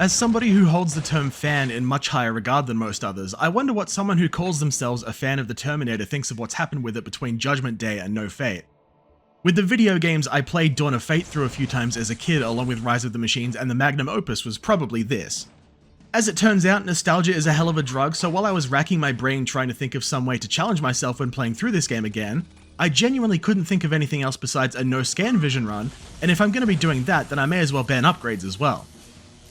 As somebody who holds the term fan in much higher regard than most others, I wonder what someone who calls themselves a fan of the Terminator thinks of what's happened with it between Judgment Day and No Fate. With the video games, I played Dawn of Fate through a few times as a kid along with Rise of the Machines, and the magnum opus was probably this. As it turns out, nostalgia is a hell of a drug, so while I was racking my brain trying to think of some way to challenge myself when playing through this game again, I genuinely couldn't think of anything else besides a no scan vision run, and if I'm going to be doing that, then I may as well ban upgrades as well.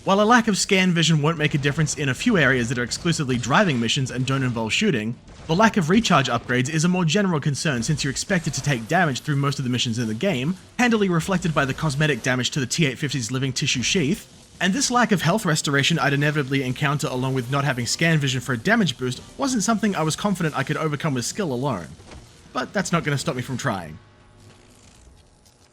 While a lack of scan vision won't make a difference in a few areas that are exclusively driving missions and don't involve shooting, the lack of recharge upgrades is a more general concern since you're expected to take damage through most of the missions in the game, handily reflected by the cosmetic damage to the T-850's living tissue sheath, and this lack of health restoration I'd inevitably encounter along with not having scan vision for a damage boost wasn't something I was confident I could overcome with skill alone. But that's not going to stop me from trying.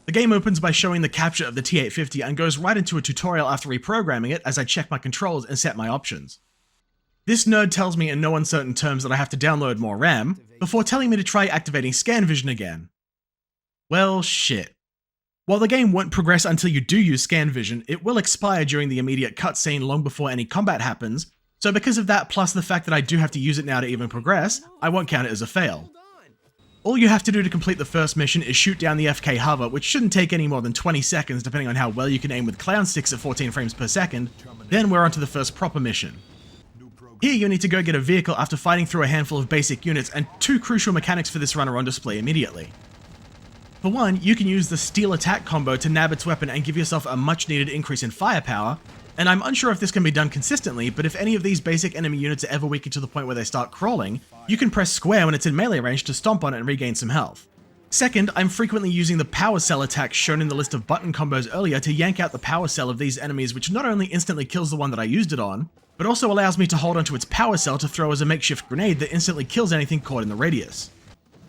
The game opens by showing the capture of the T-850 and goes right into a tutorial after reprogramming it as I check my controls and set my options. This nerd tells me in no uncertain terms that I have to download more RAM, before telling me to try activating scan vision again. Well, shit. While the game won't progress until you do use scan vision, it will expire during the immediate cutscene long before any combat happens, so because of that plus the fact that I do have to use it now to even progress, I won't count it as a fail. All you have to do to complete the first mission is shoot down the FK hover, which shouldn't take any more than 20 seconds depending on how well you can aim with clown sticks at 14 frames per second, then we're on to the first proper mission. Here you need to go get a vehicle after fighting through a handful of basic units, and two crucial mechanics for this run are on display immediately. For one, you can use the steel attack combo to nab its weapon and give yourself a much needed increase in firepower, and I'm unsure if this can be done consistently, but if any of these basic enemy units are ever weakened to the point where they start crawling, you can press square when it's in melee range to stomp on it and regain some health. Second, I'm frequently using the power cell attack shown in the list of button combos earlier to yank out the power cell of these enemies, which not only instantly kills the one that I used it on, but also allows me to hold onto its power cell to throw as a makeshift grenade that instantly kills anything caught in the radius.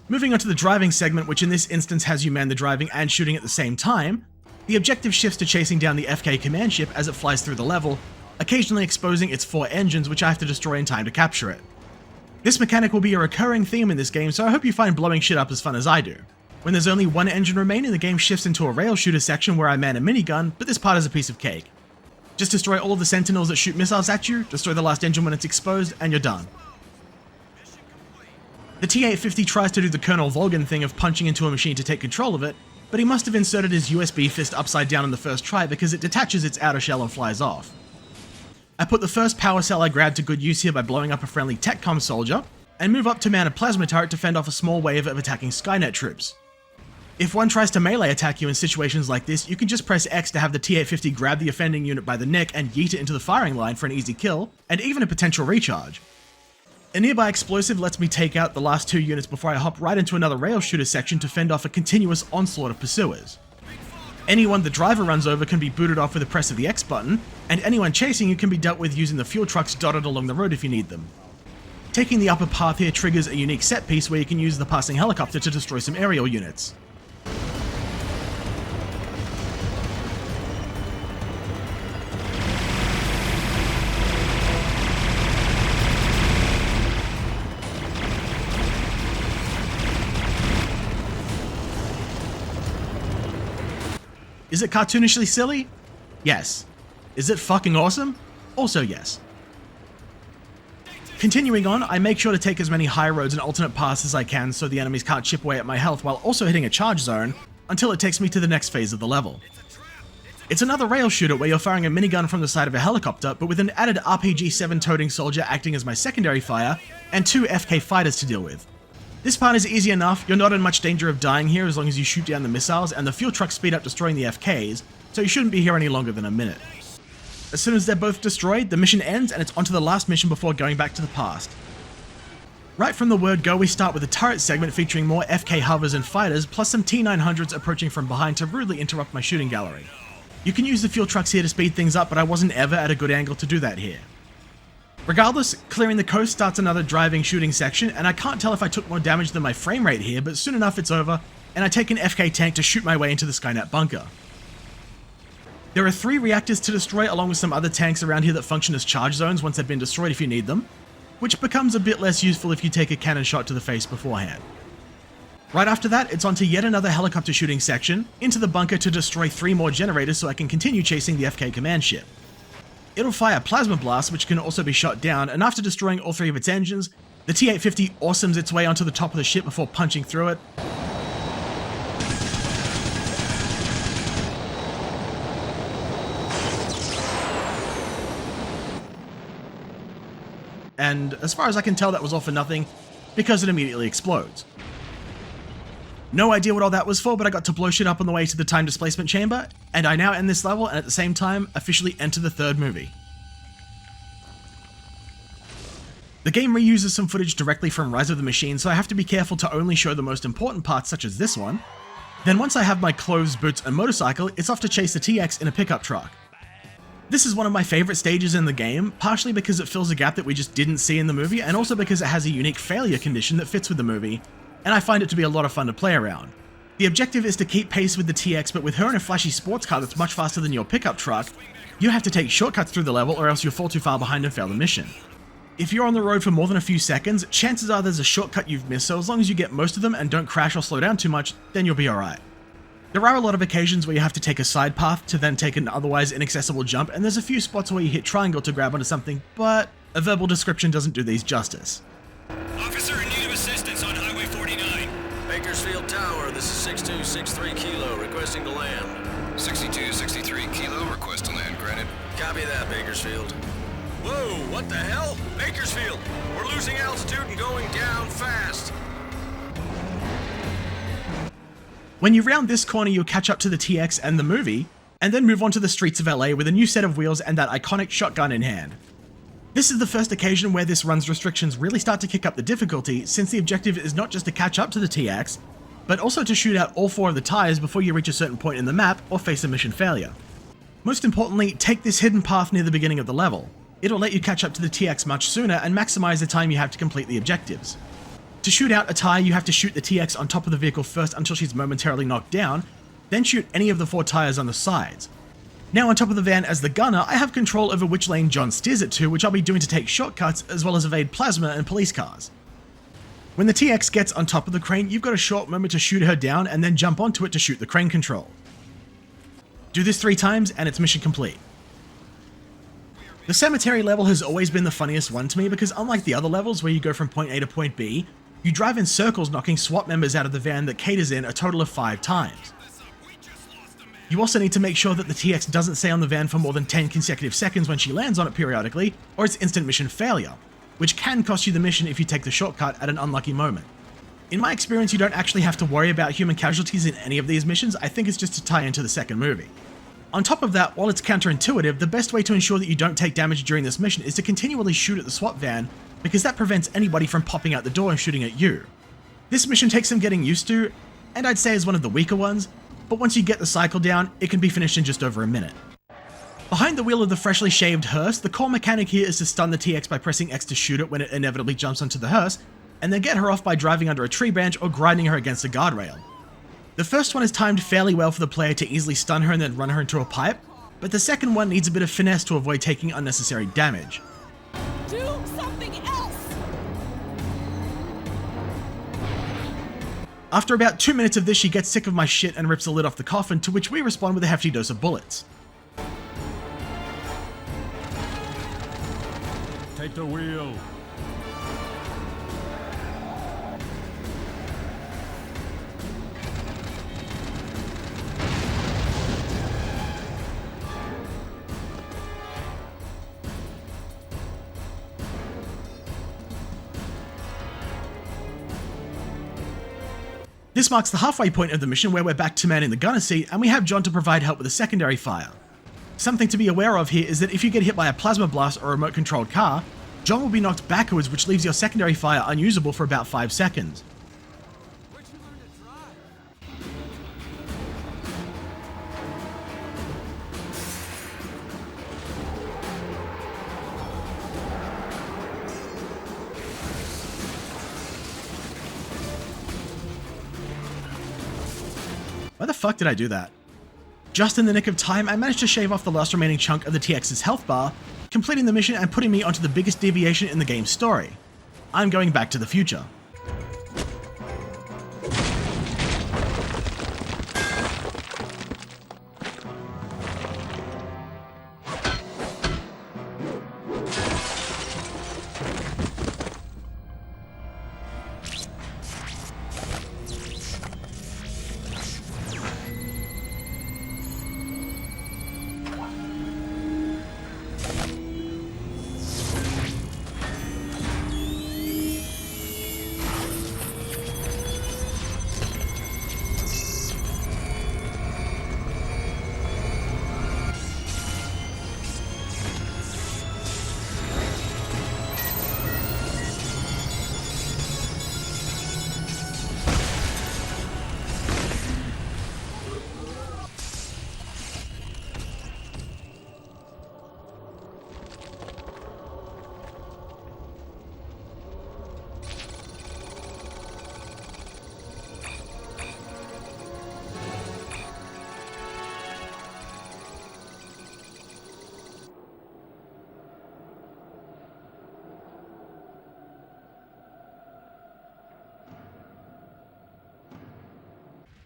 Moving on to the driving segment, which in this instance has you man the driving and shooting at the same time, the objective shifts to chasing down the FK command ship as it flies through the level, occasionally exposing its 4 engines, which I have to destroy in time to capture it. This mechanic will be a recurring theme in this game, so I hope you find blowing shit up as fun as I do. When there's only one engine remaining, the game shifts into a rail shooter section where I man a minigun, but this part is a piece of cake. Just destroy all of the sentinels that shoot missiles at you, destroy the last engine when it's exposed, and you're done. The T-850 tries to do the Colonel Volgin thing of punching into a machine to take control of it, but he must have inserted his USB fist upside down in the first try because it detaches its outer shell and flies off. I put the first power cell I grabbed to good use here by blowing up a friendly TechCom soldier, and move up to man a plasma turret to fend off a small wave of attacking Skynet troops. If one tries to melee attack you in situations like this, you can just press X to have the T-850 grab the offending unit by the neck and yeet it into the firing line for an easy kill, and even a potential recharge. A nearby explosive lets me take out the last 2 units before I hop right into another rail shooter section to fend off a continuous onslaught of pursuers. Anyone the driver runs over can be booted off with a press of the X button, and anyone chasing you can be dealt with using the fuel trucks dotted along the road if you need them. Taking the upper path here triggers a unique set piece where you can use the passing helicopter to destroy some aerial units. Is it cartoonishly silly? Yes. Is it fucking awesome? Also yes. Continuing on, I make sure to take as many high roads and alternate paths as I can so the enemies can't chip away at my health while also hitting a charge zone until it takes me to the next phase of the level. It's another rail shooter where you're firing a minigun from the side of a helicopter, but with an added RPG-7 toting soldier acting as my secondary fire, and 2 FK fighters to deal with. This part is easy enough, you're not in much danger of dying here as long as you shoot down the missiles, and the fuel trucks speed up destroying the FKs, so you shouldn't be here any longer than a minute. As soon as they're both destroyed, the mission ends and it's on to the last mission before going back to the past. Right from the word go, we start with a turret segment featuring more FK hovers and fighters, plus some T-900s approaching from behind to rudely interrupt my shooting gallery. You can use the fuel trucks here to speed things up, but I wasn't ever at a good angle to do that here. Regardless, clearing the coast starts another driving shooting section, and I can't tell if I took more damage than my frame rate here, but soon enough it's over, and I take an FK tank to shoot my way into the Skynet bunker. There are 3 reactors to destroy along with some other tanks around here that function as charge zones once they've been destroyed if you need them, which becomes a bit less useful if you take a cannon shot to the face beforehand. Right after that, it's on to yet another helicopter shooting section, into the bunker to destroy 3 more generators so I can continue chasing the FK command ship. it'll fire plasma blasts, which can also be shot down, and after destroying all 3 of its engines, the T-850 awesomes its way onto the top of the ship before punching through it. And as far as I can tell, that was all for nothing, because it immediately explodes. No idea what all that was for, but I got to blow shit up on the way to the time displacement chamber, and I now end this level and at the same time officially enter the 3rd movie. The game reuses some footage directly from Rise of the Machines, so I have to be careful to only show the most important parts such as this one. Then once I have my clothes, boots and motorcycle, it's off to chase the TX in a pickup truck. This is one of my favourite stages in the game, partially because it fills a gap that we just didn't see in the movie, and also because it has a unique failure condition that fits with the movie, and I find it to be a lot of fun to play around. The objective is to keep pace with the TX, but with her in a flashy sports car that's much faster than your pickup truck, you have to take shortcuts through the level or else you'll fall too far behind and fail the mission. If you're on the road for more than a few seconds, chances are there's a shortcut you've missed, so as long as you get most of them and don't crash or slow down too much, then you'll be alright. There are a lot of occasions where you have to take a side path to then take an otherwise inaccessible jump, and there's a few spots where you hit triangle to grab onto something, but a verbal description doesn't do these justice. Officer in need of assistance on Highway 49. Bakersfield Tower, this is 6263 Kilo, requesting to land. 6263 Kilo, request to land granted. Copy that, Bakersfield. Whoa, what the hell? Bakersfield, we're losing altitude and going down fast. When you round this corner, you'll catch up to the TX and the movie, and then move on to the streets of LA with a new set of wheels and that iconic shotgun in hand. This is the first occasion where this run's restrictions really start to kick up the difficulty, since the objective is not just to catch up to the TX, but also to shoot out all 4 of the tires before you reach a certain point in the map or face a mission failure. Most importantly, take this hidden path near the beginning of the level. It'll let you catch up to the TX much sooner and maximize the time you have to complete the objectives. To shoot out a tire, you have to shoot the TX on top of the vehicle first until she's momentarily knocked down, then shoot any of the 4 tires on the sides. Now on top of the van as the gunner, I have control over which lane John steers it to, which I'll be doing to take shortcuts as well as evade plasma and police cars. When the TX gets on top of the crane, you've got a short moment to shoot her down and then jump onto it to shoot the crane control. Do this 3 times and it's mission complete. The cemetery level has always been the funniest one to me because unlike the other levels where you go from point A to point B, you drive in circles knocking SWAT members out of the van that caters in a total of 5 times. You also need to make sure that the TX doesn't stay on the van for more than 10 consecutive seconds when she lands on it periodically, or it's instant mission failure, which can cost you the mission if you take the shortcut at an unlucky moment. In my experience, you don't actually have to worry about human casualties in any of these missions. I think it's just to tie into the second movie. On top of that, while it's counterintuitive, the best way to ensure that you don't take damage during this mission is to continually shoot at the SWAT van, because that prevents anybody from popping out the door and shooting at you. This mission takes some getting used to, and I'd say is one of the weaker ones, but once you get the cycle down, it can be finished in just over a minute. Behind the wheel of the freshly shaved hearse, the core mechanic here is to stun the TX by pressing X to shoot it when it inevitably jumps onto the hearse, and then get her off by driving under a tree branch or grinding her against a guardrail. The first one is timed fairly well for the player to easily stun her and then run her into a pipe, but the second one needs a bit of finesse to avoid taking unnecessary damage. Do something else! After about 2 minutes of this, she gets sick of my shit and rips the lid off the coffin, to which we respond with a hefty dose of bullets. Take the wheel. This marks the halfway point of the mission where we're back to manning the gunner seat and we have John to provide help with a secondary fire. Something to be aware of here is that if you get hit by a plasma blast or a remote controlled car, John will be knocked backwards, which leaves your secondary fire unusable for about 5 seconds. Why the fuck did I do that? Just in the nick of time, I managed to shave off the last remaining chunk of the TX's health bar, completing the mission and putting me onto the biggest deviation in the game's story. I'm going back to the future.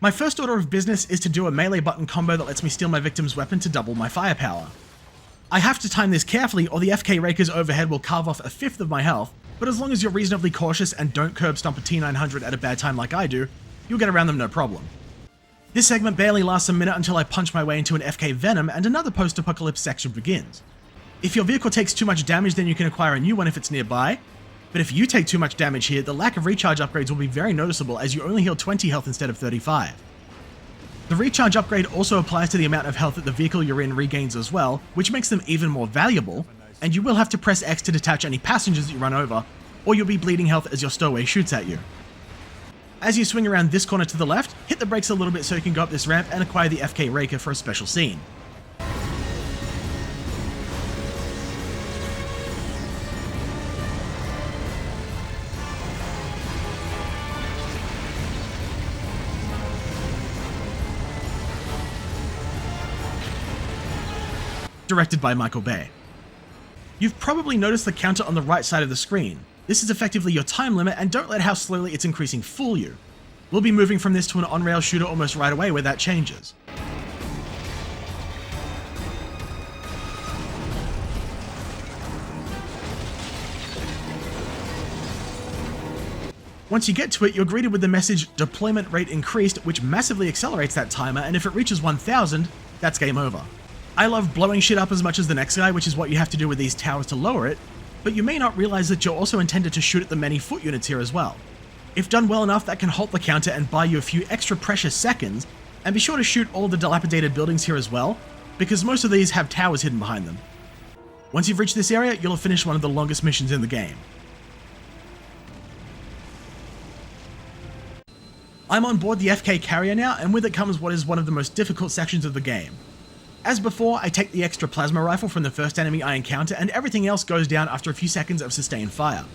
My first order of business is to do a melee button combo that lets me steal my victim's weapon to double my firepower. I have to time this carefully or the FK Raker's overhead will carve off a fifth of my health, but as long as you're reasonably cautious and don't curb stomp a T900 at a bad time like I do, you'll get around them no problem. This segment barely lasts a minute until I punch my way into an FK Venom and another post-apocalypse section begins. If your vehicle takes too much damage, then you can acquire a new one if it's nearby, but if you take too much damage here, the lack of recharge upgrades will be very noticeable as you only heal 20 health instead of 35. The recharge upgrade also applies to the amount of health that the vehicle you're in regains as well, which makes them even more valuable, and you will have to press X to detach any passengers that you run over, or you'll be bleeding health as your stowaway shoots at you. As you swing around this corner to the left, hit the brakes a little bit so you can go up this ramp and acquire the FK Raker for a special scene. Directed by Michael Bay. You've probably noticed the counter on the right side of the screen. This is effectively your time limit, and don't let how slowly it's increasing fool you. We'll be moving from this to an on-rail shooter almost right away where that changes. Once you get to it, you're greeted with the message deployment rate increased, which massively accelerates that timer, and if it reaches 1000, that's game over. I love blowing shit up as much as the next guy, which is what you have to do with these towers to lower it, but you may not realize that you're also intended to shoot at the many foot units here as well. If done well enough, that can halt the counter and buy you a few extra precious seconds, and be sure to shoot all the dilapidated buildings here as well, because most of these have towers hidden behind them. Once you've reached this area, you'll have finished one of the longest missions in the game. I'm on board the FK carrier now, and with it comes what is one of the most difficult sections of the game. As before, I take the extra plasma rifle from the first enemy I encounter, and everything else goes down after a few seconds of sustained fire.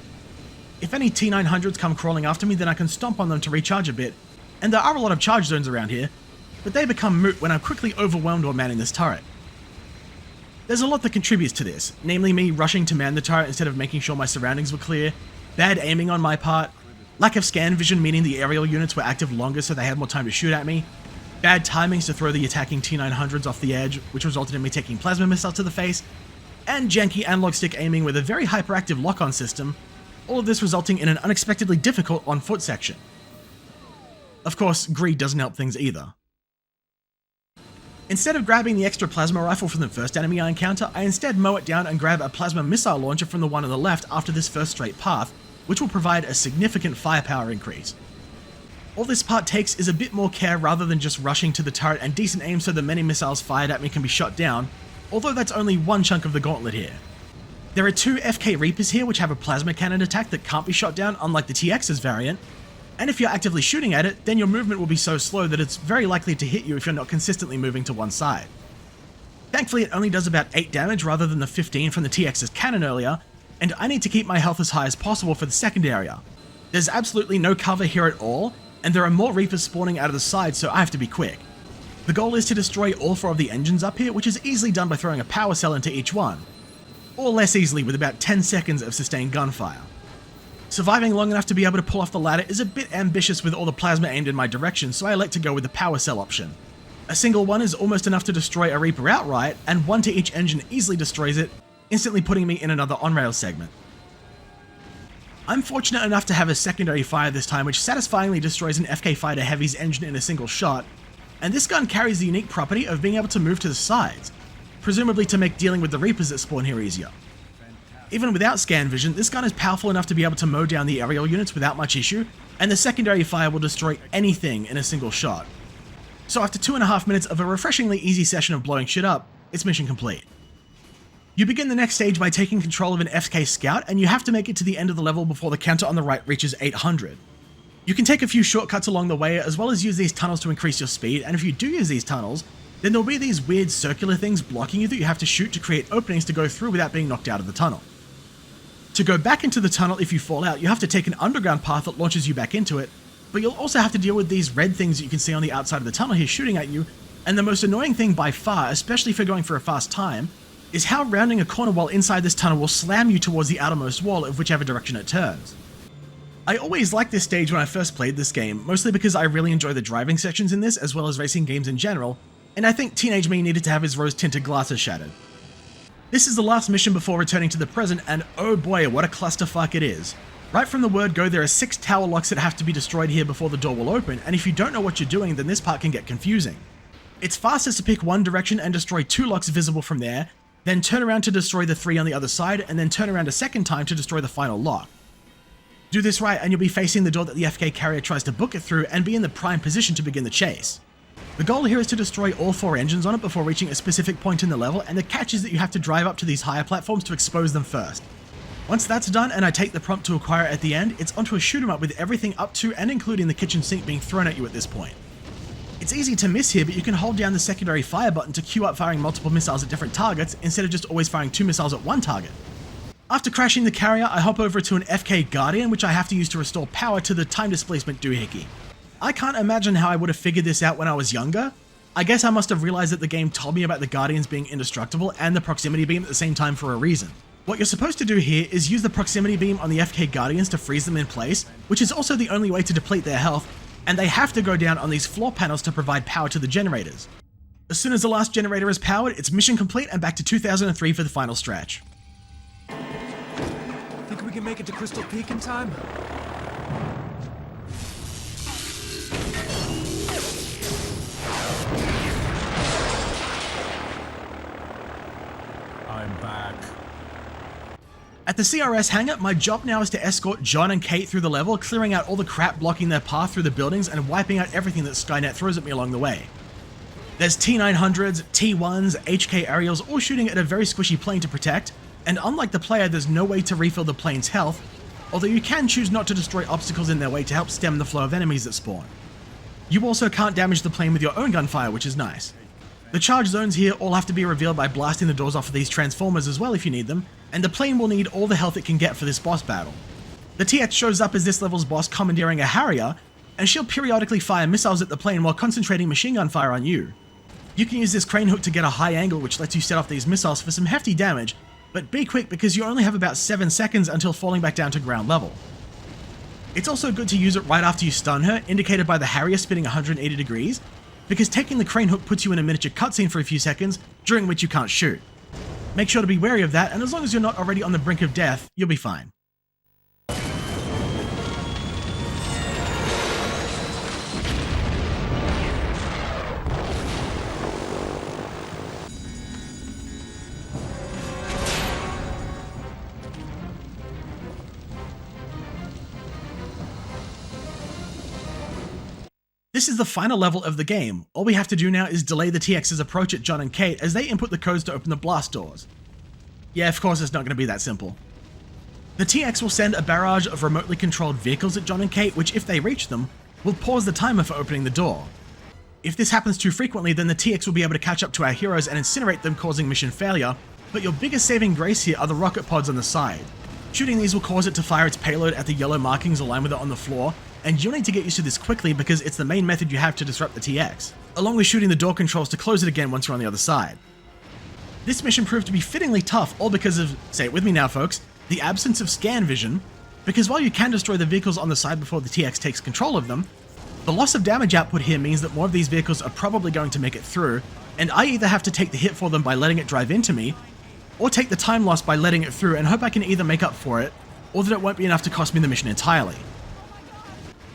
If any T900s come crawling after me, then I can stomp on them to recharge a bit, and there are a lot of charge zones around here, but they become moot when I'm quickly overwhelmed while manning this turret. There's a lot that contributes to this, namely me rushing to man the turret instead of making sure my surroundings were clear, bad aiming on my part, lack of scan vision meaning the aerial units were active longer so they had more time to shoot at me, bad timings to throw the attacking T900s off the edge, which resulted in me taking plasma missiles to the face, and janky analog stick aiming with a very hyperactive lock-on system, all of this resulting in an unexpectedly difficult on-foot section. Of course, greed doesn't help things either. Instead of grabbing the extra plasma rifle from the first enemy I encounter, I instead mow it down and grab a plasma missile launcher from the one on the left after this first straight path, which will provide a significant firepower increase. All this part takes is a bit more care rather than just rushing to the turret and decent aim so the many missiles fired at me can be shot down, although that's only one chunk of the gauntlet here. There are two FK Reapers here which have a plasma cannon attack that can't be shot down unlike the TX's variant, and if you're actively shooting at it, then your movement will be so slow that it's very likely to hit you if you're not consistently moving to one side. Thankfully it only does about 8 damage rather than the 15 from the TX's cannon earlier, and I need to keep my health as high as possible for the second area. There's absolutely no cover here at all, and there are more Reapers spawning out of the side, so I have to be quick. The goal is to destroy all 4 of the engines up here, which is easily done by throwing a power cell into each one, or less easily with about 10 seconds of sustained gunfire. Surviving long enough to be able to pull off the ladder is a bit ambitious with all the plasma aimed in my direction, so I like to go with the power cell option. A single one is almost enough to destroy a Reaper outright, and one to each engine easily destroys it, instantly putting me in another on-rail segment. I'm fortunate enough to have a secondary fire this time which satisfyingly destroys an FK Fighter Heavy's engine in a single shot, and this gun carries the unique property of being able to move to the sides, presumably to make dealing with the Reapers that spawn here easier. Even without scan vision, this gun is powerful enough to be able to mow down the aerial units without much issue, and the secondary fire will destroy anything in a single shot. So after 2.5 minutes of a refreshingly easy session of blowing shit up, it's mission complete. You begin the next stage by taking control of an FK Scout, and you have to make it to the end of the level before the counter on the right reaches 800. You can take a few shortcuts along the way, as well as use these tunnels to increase your speed, and if you do use these tunnels, then there'll be these weird circular things blocking you that you have to shoot to create openings to go through without being knocked out of the tunnel. To go back into the tunnel if you fall out, you have to take an underground path that launches you back into it, but you'll also have to deal with these red things that you can see on the outside of the tunnel here shooting at you, and the most annoying thing by far, especially if you're going for a fast time, is how rounding a corner while inside this tunnel will slam you towards the outermost wall of whichever direction it turns. I always liked this stage when I first played this game, mostly because I really enjoy the driving sections in this as well as racing games in general, and I think teenage me needed to have his rose-tinted glasses shattered. This is the last mission before returning to the present, and oh boy, what a clusterfuck it is. Right from the word go, there are 6 tower locks that have to be destroyed here before the door will open, and if you don't know what you're doing, then this part can get confusing. It's fastest to pick one direction and destroy 2 locks visible from there, then turn around to destroy the 3 on the other side, and then turn around a second time to destroy the final lock. Do this right and you'll be facing the door that the FK carrier tries to book it through and be in the prime position to begin the chase. The goal here is to destroy all 4 engines on it before reaching a specific point in the level, and the catch is that you have to drive up to these higher platforms to expose them first. Once that's done and I take the prompt to acquire it at the end, it's onto a shoot 'em up with everything up to and including the kitchen sink being thrown at you at this point. It's easy to miss here, but you can hold down the secondary fire button to queue up firing multiple missiles at different targets instead of just always firing 2 missiles at one target. After crashing the carrier, I hop over to an FK Guardian, which I have to use to restore power to the time displacement doohickey. I can't imagine how I would have figured this out when I was younger. I guess I must have realized that the game told me about the Guardians being indestructible and the proximity beam at the same time for a reason. What you're supposed to do here is use the proximity beam on the FK Guardians to freeze them in place, which is also the only way to deplete their health, and they have to go down on these floor panels to provide power to the generators. As soon as the last generator is powered, it's mission complete and back to 2003 for the final stretch. Think we can make it to Crystal Peak in time? I'm back. At the CRS hangar, my job now is to escort John and Kate through the level, clearing out all the crap blocking their path through the buildings and wiping out everything that Skynet throws at me along the way. There's T-900s, T-1s, HK Ariels all shooting at a very squishy plane to protect, and unlike the player, there's no way to refill the plane's health, although you can choose not to destroy obstacles in their way to help stem the flow of enemies that spawn. You also can't damage the plane with your own gunfire, which is nice. The charge zones here all have to be revealed by blasting the doors off of these transformers as well if you need them, and the plane will need all the health it can get for this boss battle. The TX shows up as this level's boss commandeering a Harrier, and she'll periodically fire missiles at the plane while concentrating machine gun fire on you. You can use this crane hook to get a high angle which lets you set off these missiles for some hefty damage, but be quick because you only have about 7 seconds until falling back down to ground level. It's also good to use it right after you stun her, indicated by the Harrier spinning 180 degrees, because taking the crane hook puts you in a miniature cutscene for a few seconds, during which you can't shoot. Make sure to be wary of that, and as long as you're not already on the brink of death, you'll be fine. This is the final level of the game. All we have to do now is delay the TX's approach at John and Kate as they input the codes to open the blast doors. Yeah, of course it's not going to be that simple. The TX will send a barrage of remotely controlled vehicles at John and Kate, which if they reach them, will pause the timer for opening the door. If this happens too frequently, then the TX will be able to catch up to our heroes and incinerate them, causing mission failure, but your biggest saving grace here are the rocket pods on the side. Shooting these will cause it to fire its payload at the yellow markings aligned with it on the floor, and you'll need to get used to this quickly because it's the main method you have to disrupt the TX, along with shooting the door controls to close it again once you're on the other side. This mission proved to be fittingly tough, all because of, say it with me now folks, the absence of scan vision, because while you can destroy the vehicles on the side before the TX takes control of them, the loss of damage output here means that more of these vehicles are probably going to make it through, and I either have to take the hit for them by letting it drive into me, or take the time loss by letting it through and hope I can either make up for it, or that it won't be enough to cost me the mission entirely.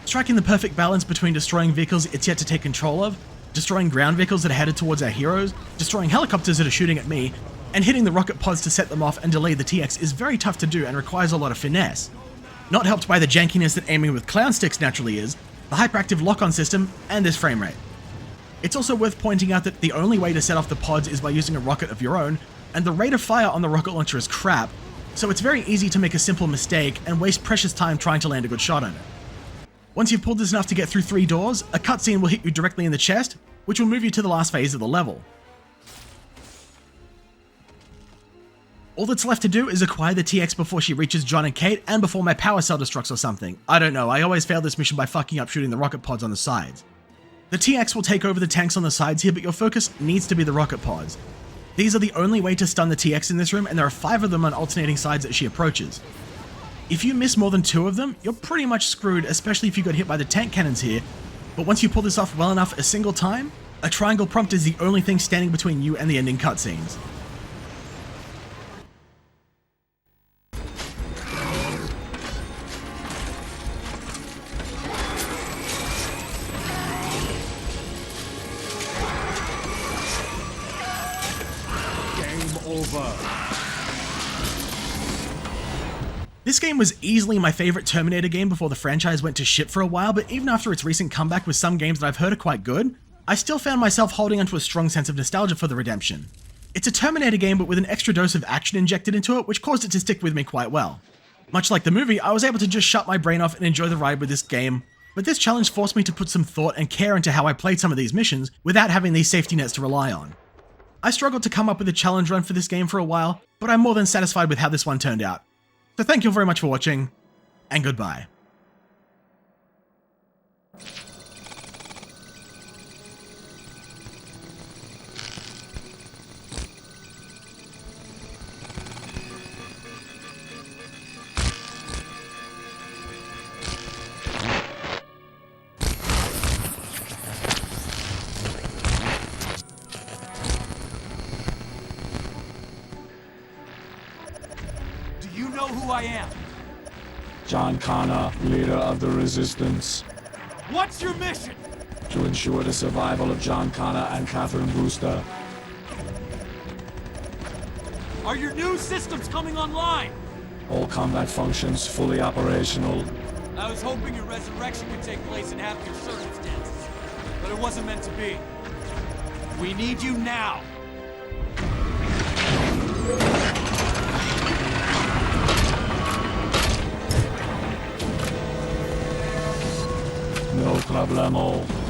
Striking the perfect balance between destroying vehicles it's yet to take control of, destroying ground vehicles that are headed towards our heroes, destroying helicopters that are shooting at me, and hitting the rocket pods to set them off and delay the TX is very tough to do and requires a lot of finesse. Not helped by the jankiness that aiming with clown sticks naturally is, the hyperactive lock-on system, and this frame rate. It's also worth pointing out that the only way to set off the pods is by using a rocket of your own, and the rate of fire on the rocket launcher is crap, so it's very easy to make a simple mistake and waste precious time trying to land a good shot on it. Once you've pulled this enough to get through 3 doors, a cutscene will hit you directly in the chest, which will move you to the last phase of the level. All that's left to do is acquire the TX before she reaches John and Kate and before my power cell destructs or something. I don't know, I always fail this mission by fucking up shooting the rocket pods on the sides. The TX will take over the tanks on the sides here, but your focus needs to be the rocket pods. These are the only way to stun the TX in this room, and there are 5 of them on alternating sides as she approaches. If you miss more than 2 of them, you're pretty much screwed, especially if you got hit by the tank cannons here, but once you pull this off well enough a single time, a triangle prompt is the only thing standing between you and the ending cutscenes. Over. This game was easily my favorite Terminator game before the franchise went to shit for a while, but even after its recent comeback with some games that I've heard are quite good, I still found myself holding onto a strong sense of nostalgia for the redemption. It's a Terminator game but with an extra dose of action injected into it, which caused it to stick with me quite well. Much like the movie, I was able to just shut my brain off and enjoy the ride with this game, but this challenge forced me to put some thought and care into how I played some of these missions without having these safety nets to rely on. I struggled to come up with a challenge run for this game for a while, but I'm more than satisfied with how this one turned out. So thank you very much for watching, and goodbye. Do you know who I am? John Connor, leader of the Resistance. What's your mission? To ensure the survival of John Connor and Catherine Brewster. Are your new systems coming online? All combat functions fully operational. I was hoping your resurrection could take place in happier circumstances, but it wasn't meant to be. We need you now. No problemo.